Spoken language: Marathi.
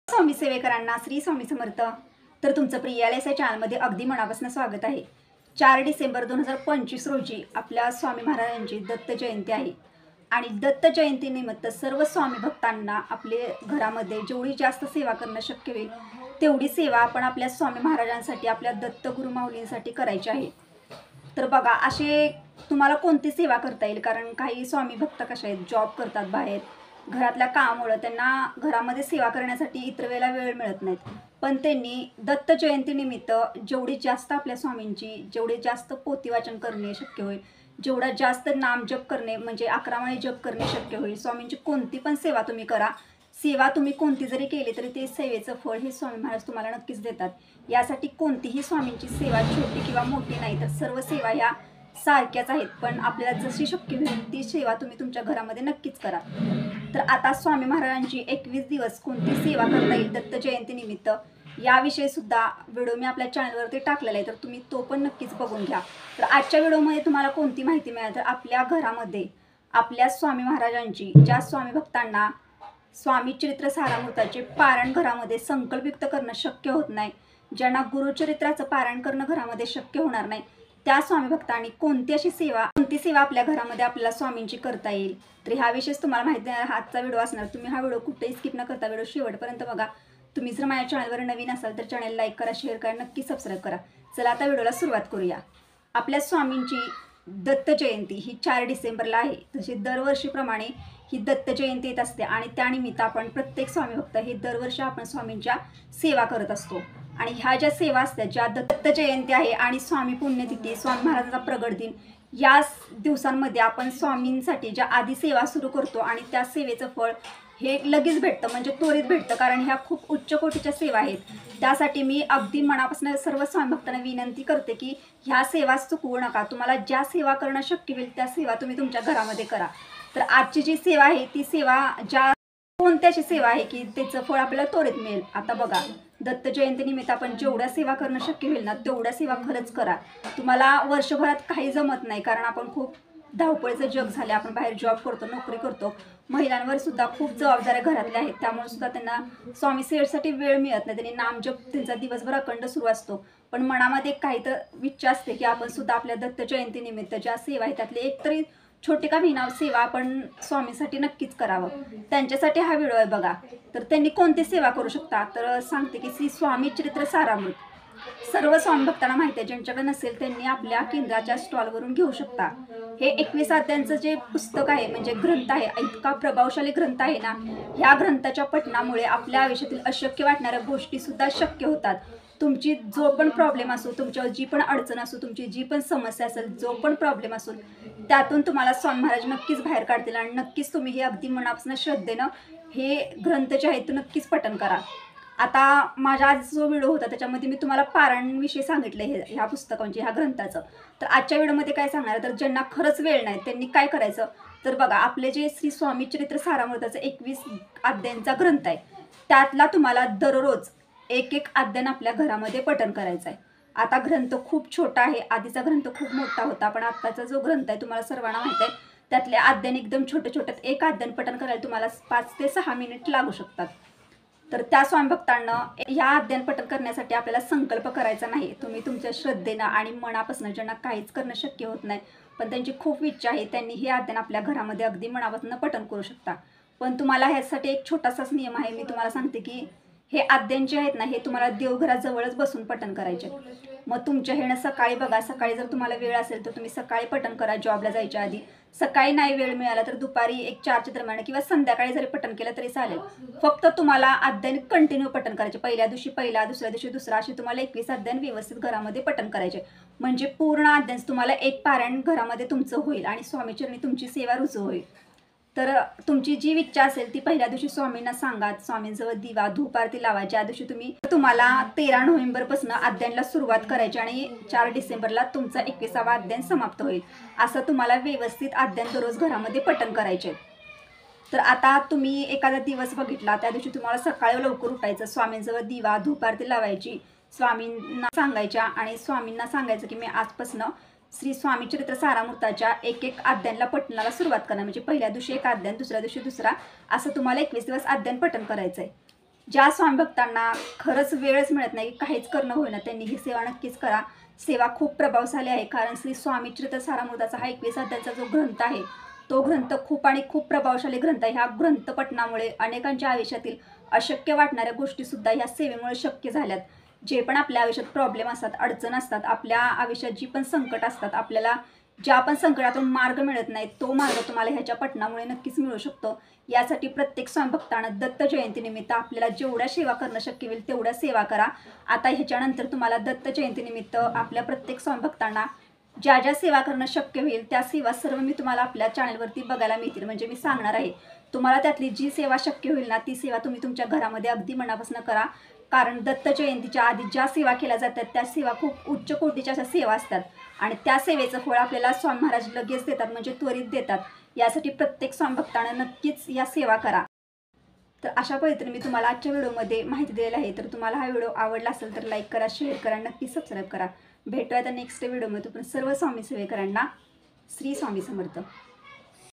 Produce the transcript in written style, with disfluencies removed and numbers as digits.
स्वामी सेवेकरांना श्री स्वामी समर्थ। तर तुमचं प्रियालयच्या चॅनलमध्ये अगदी मनापासून स्वागत आहे। 4 डिसेंबर 2025 रोजी आपल्या स्वामी महाराजांची दत्त जयंती आहे आणि दत्त जयंतीनिमित्त सर्व स्वामी भक्तांना आपले घरामध्ये जेवढी जास्त सेवा करणं शक्य होईल तेवढी सेवा आपण आपल्या स्वामी महाराजांसाठी, आपल्या दत्त गुरुमाऊलींसाठी करायची आहे। तर बघा, असे तुम्हाला कोणती सेवा करता येईल, कारण काही स्वामी भक्त कसे आहेत, जॉब करतात बाहेर, घरातल्या कामामुळे त्यांना घरामध्ये सेवा करण्यासाठी इतर वेळेला वेळ मिळत नाहीत, पण त्यांनी दत्त जयंतीनिमित्त जेवढी जास्त आपल्या स्वामींची, जेवढे जास्त पोथी वाचन करणे शक्य होईल, जेवढा जास्त नाम जप करणे म्हणजे 11 माळी जप करणे शक्य होईल, स्वामींची कोणती पण सेवा तुम्ही करा। सेवा तुम्ही कोणती जरी केली तरी ते सेवेचं फळ हे स्वामी महाराज तुम्हाला नक्कीच देतात। यासाठी कोणतीही स्वामींची सेवा छोटी किंवा मोठी नाही, तर सर्व सेवा ह्या सारख्याच आहेत, पण आपल्याला जशी शक्य होईल ती सेवा तुम्ही तुमच्या घरामध्ये नक्कीच करा। तर आता स्वामी महाराजांची 21 दिवस कोणती सेवा करता येईल दत्त जयंतीनिमित्त याविषयी सुद्धा व्हिडिओ मी आपल्या चॅनलवरती टाकलेला आहे, तर तुम्ही तो पण नक्कीच बघून घ्या। तर आजच्या व्हिडिओमध्ये तुम्हाला कोणती माहिती मिळेल, तर आपल्या घरामध्ये आपल्या स्वामी महाराजांची, ज्या स्वामी भक्तांना स्वामी चरित्र सारामृताचे पारायण घरामध्ये संकल्पयुक्त करणं शक्य होत नाही, ज्यांना गुरुचरित्राचं पारायण करणं घरामध्ये शक्य होणार नाही, त्या स्वामी भक्तांनी कोणती सेवा आपल्या घरामध्ये आपल्याला स्वामींची करता येईल, तर ह्याविषयीच तुम्हाला माहिती आहे। आजचा व्हिडिओ असणार, तुम्ही हा व्हिडिओ कुठेही स्किप न करता व्हिडिओ शेवटपर्यंत बघा। तुम्ही जर माझ्या चॅनलवर नवीन असाल तर चॅनल लाईक करा, शेअर करा, नक्की सबस्क्राईब करा। चला आता व्हिडिओला सुरुवात करूया। आपल्या स्वामींची दत्त जयंती ही 4 डिसेंबरला आहे। तसे दरवर्षीप्रमाणे ही दत्त जयंती येत असते आणि त्यानिमित्त आपण प्रत्येक स्वामी भक्त हे दरवर्षी आपण स्वामींच्या सेवा करत असतो। आणि ह्या ज्या सेवा असतात, ज्या दत्त जयंती आहे आणि स्वामी पुण्यतिथी, स्वामी महाराजांचा प्रगट दिन, या दिवसांमध्ये आपण स्वामींसाठी ज्या आधी सेवा सुरू करतो आणि त्या सेवेचं फळ हे लगेच भेटतं, म्हणजे त्वरित भेटतं, कारण ह्या खूप उच्च कोटीच्या सेवा आहेत। त्यासाठी मी अगदी मनापासून सर्व स्वामी भक्तांना विनंती करते की ह्या सेवा चुकवू नका। तुम्हाला ज्या सेवा करणं शक्य होईल त्या सेवा तुम्ही तुमच्या घरामध्ये करा। तर आजची जी सेवा आहे ती सेवा कोणत्याची सेवा आहे की त्याचं फळ आपल्याला त्वरित मिळेल। आता बघा, दत्त जयंतीनिमित्त आपण जेवढ्या सेवा करणं शक्य होईल ना तेवढ्या सेवा खरंच करा। तुम्हाला वर्षभरात काही जमत नाही, कारण आपण खूप धावपळीचं जग झाले, आपण बाहेर जॉब करतो, नोकरी करतो, महिलांवर सुद्धा खूप जबाबदाऱ्या घरातल्या आहेत, त्यामुळे सुद्धा त्यांना स्वामी सेवेसाठी वेळ मिळत नाही। त्यांनी नामजप त्यांचा दिवसभर अखंड सुरू असतो, पण मनामध्ये काही तर इच्छा असते की आपण सुद्धा आपल्या दत्त जयंतीनिमित्त ज्या सेवा आहेत त्यातली एकतरी छोटी का होईना सेवा आपण स्वामींसाठी नक्कीच करावं। त्यांच्यासाठी हा व्हिडिओ आहे बघा। तर त्यांनी कोणती सेवा करू शकता, तर सांगते की श्री स्वामी चरित्र सारामृत सर्व स्वामी भक्तांना माहिती आहे, ज्यांच्याकडे नसेल त्यांनी आपल्या केंद्राच्या स्टॉलवरून घेऊ शकता। हे 21 अध्यायांचं जे पुस्तक आहे म्हणजे ग्रंथ आहे, इतका प्रभावशाली ग्रंथ आहे ना, ह्या ग्रंथाच्या पठणामुळे आपल्या आयुष्यातील अशक्य वाटणाऱ्या गोष्टी सुद्धा शक्य होतात। तुमची जो पण प्रॉब्लेम असो, तुमच्यावर जी पण अडचण असो, तुमची जी पण समस्या असेल, जो पण प्रॉब्लेम असो, त्यातून तुम्हाला स्वामी महाराज नक्कीच बाहेर काढतील आणि नक्कीच तुम्ही हे अगदी मनापासून श्रद्धेनं हे ग्रंथ जे आहेत नक्कीच पठण करा। आता माझा आज जो व्हिडिओ होता त्याच्यामध्ये मी तुम्हाला पारायणविषयी सांगितलं ह्या पुस्तकांचे, ह्या ग्रंथाचं। तर आजच्या व्हिडिओमध्ये काय सांगणार, तर ज्यांना खरंच वेळ नाही त्यांनी काय करायचं, तर बघा, आपले जे श्री स्वामी चरित्र सारामृताचं 21 अध्यायांचा ग्रंथ आहे त्यातला तुम्हाला दररोज एक अध्याय आपल्या घरामध्ये पठण करायचं आहे। आता ग्रंथ खूप छोटा आहे, आधीचा ग्रंथ खूप मोठा होता, पण आत्ताचा जो ग्रंथ आहे तुम्हाला सर्वांना माहिती आहे, त्यातले अध्याय एकदम छोटे छोट्यात एक अध्याय पठण करायला तुम्हाला 5 ते 6 मिनिट लागू शकतात। तर त्या स्वामी भक्तांना ह्या अध्ययन पठण करण्यासाठी आपल्याला संकल्प करायचा नाही, तुम्ही तुमच्या श्रद्धेनं आणि मनापासून, ज्यांना काहीच करणं शक्य होत नाही पण त्यांची खूप इच्छा आहे, त्यांनी हे अध्ययन आपल्या घरामध्ये अगदी मनापासून पठण करू शकता। पण तुम्हाला ह्यासाठी एक छोटासाच नियम आहे, मी तुम्हाला सांगते की हे अध्ययन जे आहेत ना हे तुम्हाला देवघराजवळच बसून पठण करायचे। मग तुमच्या ह्यानं सकाळी बघा, सकाळी जर तुम्हाला वेळ असेल तर तुम्ही सकाळी पठण करा जॉबला जायच्या आधी, सकाळी नाही वेळ मिळाला तर दुपारी एक 4च्या दरम्यान किंवा संध्याकाळी जरी पठण केलं तरी चालेल। फक्त तुम्हाला अध्ययन कंटिन्यू पठण करायचे, पहिल्या दिवशी पहिला, दुसऱ्या दिवशी दुसरा, असे तुम्हाला 21 अध्ययन व्यवस्थित घरामध्ये पठण करायचे, म्हणजे पूर्ण अध्ययन तुम्हाला एक पारायण घरामध्ये तुमचं होईल आणि स्वामीचरणी तुमची सेवा रुजू होईल। तर तुमची जी इच्छा असेल ती पहिल्या दिवशी स्वामींना सांगा, स्वामींजवळ दिवा धूप आरती लावा। ज्या दिवशी तुम्हाला 13 नोव्हेंबरपासून अध्ययनाला सुरुवात करायची आणि 4 डिसेंबरला तुमचा 21वा अध्ययन समाप्त होईल, असं तुम्हाला व्यवस्थित अध्ययन दररोज घरामध्ये पठण करायचे। तर आता तुम्ही एखादा दिवस बघितला, त्या दिवशी तुम्हाला सकाळी लवकर उठायचं, स्वामींजवळ दिवा धूप आरती लावायची, स्वामींना सांगायच्या आणि स्वामींना सांगायचं की मी आजपासून श्री स्वामी चरित्र सारामृताच्या एक अध्यायाला पठणाला सुरुवात करणार, म्हणजे पहिल्या दिवशी एक अध्याय, दुसऱ्या दिवशी दुसरा, असं तुम्हाला 21 दिवस अध्ययन पठण करायचं आहे। ज्या स्वामी भक्तांना खरंच वेळच मिळत नाही, काहीच करणं होईना, त्यांनी ही सेवा नक्कीच करा. सेवा खूप प्रभावशाली आहे, कारण श्री स्वामी चरित्र सारामृताचा हा 21 अध्यायाचा जो ग्रंथ आहे, तो ग्रंथ खूप आणि खूप प्रभावशाली ग्रंथ आहे. ह्या ग्रंथ पठणामुळे अनेकांच्या आयुष्यातील अशक्य वाटणाऱ्या गोष्टीसुद्धा ह्या सेवेमुळे शक्य झाल्यात. जे पण आपल्या आयुष्यात प्रॉब्लेम असतात, अडचण असतात, आपल्या आयुष्यात जी पण संकट असतात, आपल्याला ज्या पण संकटातून मार्ग मिळत नाही, तो मार्ग तुम्हाला ह्याच्या पठणामुळे नक्कीच मिळू शकतो. यासाठी प्रत्येक स्वामी भक्तांना दत्त जयंतीनिमित्त आपल्याला जेवढ्या सेवा करणं शक्य होईल तेवढ्या सेवा करा. आता ह्याच्यानंतर तुम्हाला दत्त जयंतीनिमित्त आपल्या प्रत्येक स्वामी भक्तांना ज्या ज्या सेवा करणं शक्य होईल त्या सेवा सर्व मी तुम्हाला आपल्या चॅनलवरती बघायला मिळतील. म्हणजे मी सांगणार आहे, तुम्हाला त्यातली जी सेवा शक्य होईल ना, ती सेवा तुम्ही तुमच्या घरामध्ये अगदी मनापासून करा. कारण दत्त जयंतीच्या आधी ज्या सेवा केल्या जातात त्या सेवा खूप उच्च कोटीच्या अशा सेवा असतात आणि त्या सेवेचं फळ आपल्याला स्वामी महाराज लगेच देतात, म्हणजे त्वरित देतात. यासाठी प्रत्येक स्वामी भक्तांना नक्कीच या सेवा करा. तर अशा पद्धतीने मी तुम्हाला आजच्या व्हिडिओमध्ये माहिती दिलेली आहे. तर तुम्हाला हा व्हिडिओ आवडला असेल तर लाईक करा, शेअर करा, नक्की सबस्क्राईब करा. भेटूया आता नेक्स्ट व्हिडिओमध्ये. पण सर्व स्वामी सेवेकरांना श्री स्वामी समर्थ.